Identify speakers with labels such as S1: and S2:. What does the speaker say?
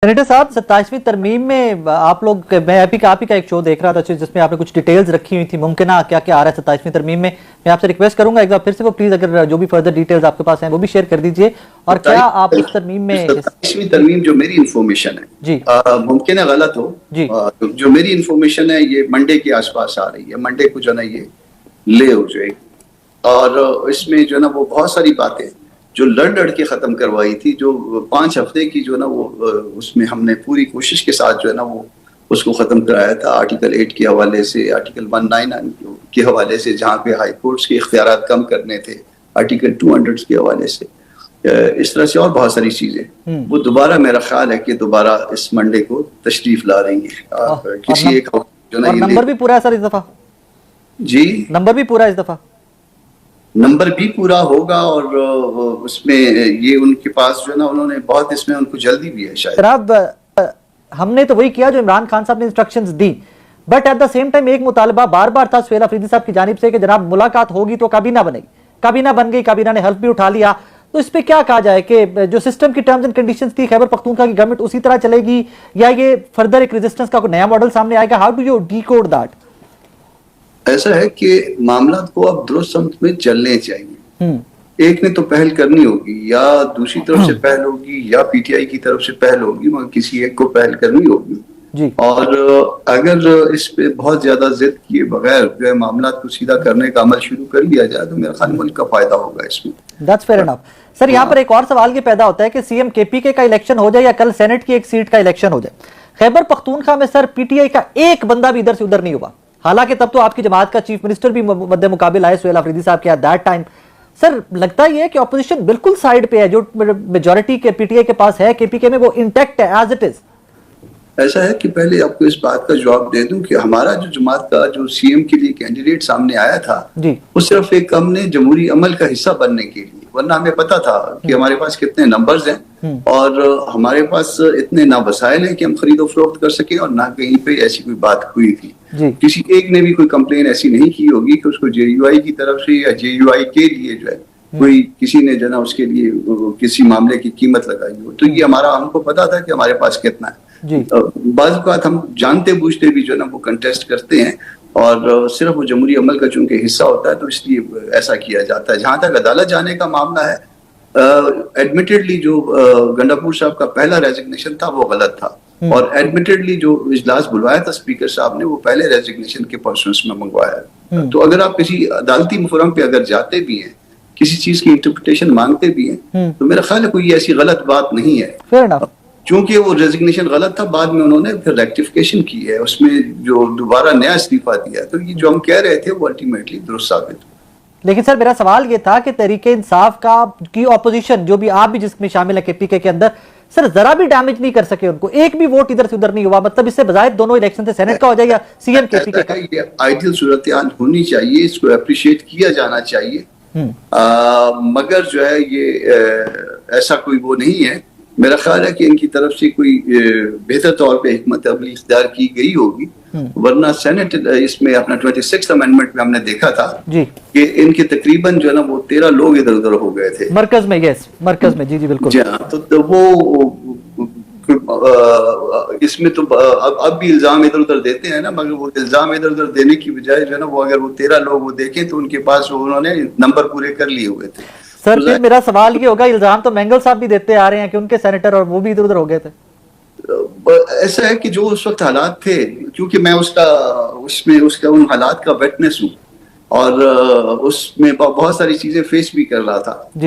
S1: Senator साहब 27वीं तरमीम में आप लोग, मैं आप ही का एक शो देख रहा था जिसमें आपने कुछ डिटेल्स रखी हुई थी, मुमकिन क्या क्या आ रहा है 27वीं तरमीम में। मैं आपसे रिक्वेस्ट करूंगा एक बार फिर से वो प्लीज अगर जो भी फर्दर डिटेल्स आपके पास हैं वो भी शेयर कर दीजिए। और क्या आप उस तरमीम में
S2: 27वीं तरमीम जो मेरी इंफॉर्मेशन है
S1: जी
S2: मुमकिन है गलत हो
S1: जी
S2: जो मेरी इंफॉर्मेशन है ये मंडे के आसपास आ रही है। मंडे को जो ना ये ले हो जाएगी और इसमें जो ना वो बहुत सारी बातें जो लड़ के खत्म करवाई थी, जो 5 हफ्ते की जो ना वो उसमें हमने पूरी कोशिश के साथ जो है ना वो उसको खत्म कराया था। आर्टिकल 8 के हवाले से, आर्टिकल 199 के हवाले से जहाँ पे हाई कोर्ट्स के इख्तियारात कम करने थे, आर्टिकल 200 के हवाले से, इस तरह से और बहुत सारी चीजें वो दोबारा मेरा ख्याल है कि दोबारा इस मंडे को तशरीफ ला रही है। किसी एक जो ना
S1: नंबर भी पूरा है सर इस दफा?
S2: जी
S1: नंबर भी पूरा इस दफा?
S2: नंबर भी पूरा होगा और उसमें ये उनके पास जो है ना उन्होंने बहुत इसमें उनको जल्दी भी है शायद।
S1: जनाब हमने तो वही किया जो इमरान खान साहब ने instructions the, but at the same time एक मुतालबा बार बार था सुहेल अफरीदी साहब की जानिब से कि जनाब मुलाकात होगी तो काबीना बनेगी, काबीना बन गई, काबीना ने हल्फ भी उठा लिया। तो इस पे क्या कहा जाए कि जो सिस्टम की टर्म्स एंड कंडीशंस थी खैबर पख्तूनख्वा की गवर्नमेंट उसी तरह चलेगी या ये फर्दर एक रेजिस्टेंस का कोई नया मॉडल सामने आएगा? How do you decode that?
S2: ऐसा है कि मामला को अब दुरुस्त समत में चलने चाहिए। एक ने तो पहल करनी होगी, या दूसरी तरफ से पहल होगी या पीटीआई की तरफ से पहल होगी, मगर किसी एक को पहल करनी होगी
S1: जी।
S2: और अगर इस पे बहुत ज्यादा जिद किए बगैर जो है मामला को सीधा करने का अमल शुरू कर लिया जाए तो मेरा ख्याल मुल्क का फायदा होगा इसमें।
S1: That's fair enough. सर यहाँ पर एक और सवाल ये पैदा होता है कि सीएम केपीके का इलेक्शन हो जाए या कल सेनेट की एक सीट का इलेक्शन हो जाए, खैबर पख्तूनख्वा में सर पीटीआई का एक बंदा भी इधर से उधर नहीं हुआ। हालांकि तब तो आपकी जमात का चीफ मिनिस्टर भी मद्दे मुकाबिल आए सुहेल अफरीदी साहब के एट दैट टाइम। सर लगता ही है कि ऑपोजिशन बिल्कुल साइड पे है, जो मेजॉरिटी के पीटीआई के पास है केपीके में वो इंटैक्ट है एज इट इज।
S2: ऐसा है कि पहले आपको इस बात का जवाब दे दूं कि हमारा जो जमात का जो सीएम के लिए कैंडिडेट सामने आया था
S1: जी,
S2: वो सिर्फ एक हमने जमहूरी अमल का हिस्सा बनने के लिए, वरना हमें पता था कि हमारे पास कितने नंबर्स हैं और हमारे पास इतने ना वसाइल हैं कि हम खरीदो फरोख्त कर सके और ना कहीं पे ऐसी कोई बात हुई थी। किसी एक ने भी कोई कंप्लेन ऐसी नहीं की होगी कि उसको जेयूआई की तरफ से या जेयूआई के लिए जो है कोई किसी ने जो ना उसके लिए किसी मामले की कीमत लगाई हो। तो ये हमारा, हमको पता था कि हमारे पास कितना है। बाज़ बात हम जानते बूझते भी जो ना वो कंटेस्ट करते हैं और सिर्फ वो जमहूरी अमल का चूंकि हिस्सा होता है तो इसलिए ऐसा किया जाता है। जहां तक अदालत जाने का मामला है, एडमिटेडली जो गंडापुर साहब का पहला रेजिग्नेशन था वो गलत था और एडमिटेडली जो इजलास बुलवाया था स्पीकर साहब ने वो पहले रेजिग्नेशन के पर्सन्स में मंगवाया। तो अगर आप किसी अदालती फोरम पे अगर जाते भी हैं, किसी चीज की इंटरप्रिटेशन मांगते भी हैं, तो मेरा ख्याल है कोई ऐसी गलत बात नहीं है। चूंकि वो रेजिग्नेशन गलत था, बाद में उन्होंने फिर रेक्टिफिकेशन की है, उसमें जो दोबारा नया इस्तीफा दिया, तो ये जो हम कह रहे थे वो अल्टीमेटली दुरुस्त साबित हुआ।
S1: लेकिन सर मेरा सवाल ये था कि तहरीके इंसाफ का की ऑपोजिशन जो भी आप भी जिसमें शामिल है केपीके के अंदर, सर जरा भी डैमेज नहीं कर सके उनको, एक भी वोट इधर से उधर नहीं हुआ। मतलब इससे बजाय दोनों इलेक्शन से सेनेट का हो जाए या सीएम केपीके का।
S2: ये आइडियल सूरत हाल होनी चाहिए, इसको अप्रिशिएट किया जाना चाहिए, मगर जो है ये ऐसा कोई वो नहीं है। मेरा ख्याल है कि इनकी तरफ से कोई बेहतर तौर पे हिकमत अमली इख्तियार की गई होगी, वरना सेनेट इसमें अपना 26th अमेंडमेंट में हमने देखा था कि इनके तकरीबन जो है ना वो 13 लोग इधर उधर हो गए थे
S1: मरकज में। यस, मरकज में। जी जी बिल्कुल।
S2: जी हाँ, तो वो इसमें तो अब भी इल्जाम इधर उधर देते हैं ना, मगर वो इल्जाम इधर उधर देने की बजाय जो है ना वो अगर वो 13 लोग वो देखें तो उनके पास उन्होंने नंबर पूरे कर लिए हुए थे।
S1: सर फिर मेरा सवाल ये होगा, इल्जाम तो मैंगल साहब भी देते आ रहे हैं कि उनके सेनेटर और वो भी इधर उधर हो गए थे।
S2: ऐसा है कि जो उस वक्त हालात थे, क्योंकि मैं उसका उन हालात का विटनेस हूँ और उसमें बहुत सारी चीजें फेस भी कर रहा था जी।